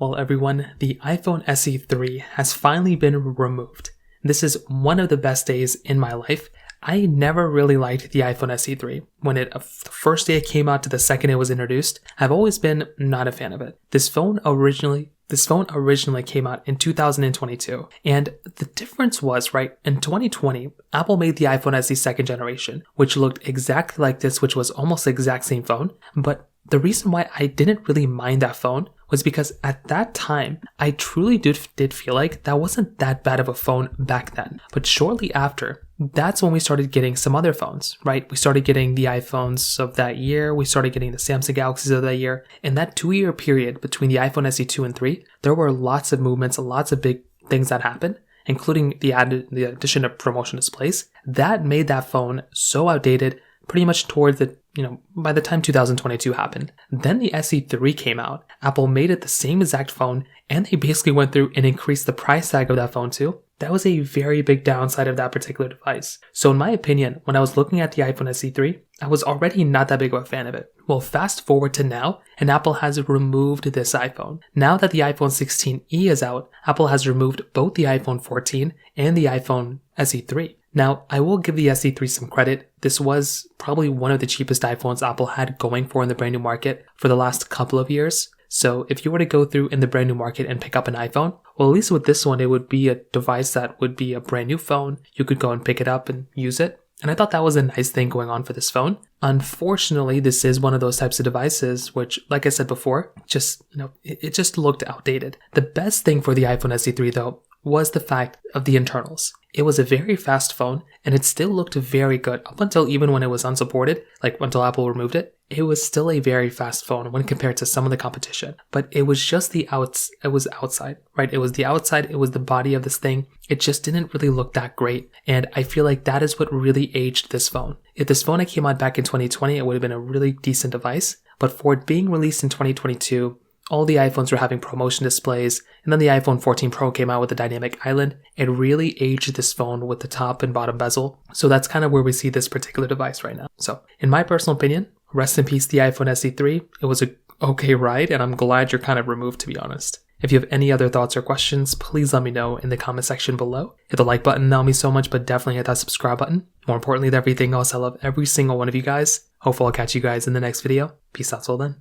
Well, everyone, the iPhone SE 3 has finally been removed. This is one of the best days in my life. I never really liked the iPhone SE 3. When the first day it came out to the second it was introduced, I've always been not a fan of it. This phone originally came out in 2022. And the difference was, right, in 2020, Apple made the iPhone SE second generation, which looked exactly like this, which was almost the exact same phone. But the reason why I didn't really mind that phone was because at that time, I truly did feel like that wasn't that bad of a phone back then. But shortly after, that's when we started getting some other phones, right? We started getting the iPhones of that year. We started getting the Samsung Galaxies of that year. In that 2-year period between the iPhone SE 2 and 3, there were lots of movements, lots of big things that happened, including the addition of promotion displays. That made that phone so outdated pretty much towards by the time 2022 happened. Then the SE3 came out. Apple made it the same exact phone, and they basically went through and increased the price tag of that phone too. That was a very big downside of that particular device. So in my opinion, when I was looking at the iPhone SE3, I was already not that big of a fan of it. Well, fast forward to now, and Apple has removed this iPhone. Now that the iPhone 16e is out, Apple has removed both the iPhone 14 and the iPhone SE3. Now, I will give the SE3 some credit. This was probably one of the cheapest iPhones Apple had going for in the brand new market for the last couple of years. So if you were to go through in the brand new market and pick up an iPhone, well, at least with this one, it would be a device that would be a brand new phone. You could go and pick it up and use it. And I thought that was a nice thing going on for this phone. Unfortunately, this is one of those types of devices which, like I said before, it just looked outdated. The best thing for the iPhone SE3 though was the fact of the internals. It was a very fast phone, and it still looked very good up until even when it was unsupported, like until Apple removed it. It was still a very fast phone when compared to some of the competition. But it was just it was outside, right? It was the outside, it was the body of this thing. It just didn't really look that great. And I feel like that is what really aged this phone. If this phone had came out back in 2020, it would have been a really decent device. But for it being released in 2022, all the iPhones were having promotion displays, and then the iPhone 14 Pro came out with the dynamic island. It really aged this phone with the top and bottom bezel. So that's kind of where we see this particular device right now. So in my personal opinion, rest in peace the iPhone SE3. It was a okay ride, and I'm glad you're kind of removed, to be honest. If you have any other thoughts or questions, please let me know in the comment section below. Hit the like button, that'll mean so much, but definitely hit that subscribe button. More importantly than everything else, I love every single one of you guys. Hopefully I'll catch you guys in the next video. Peace out till then.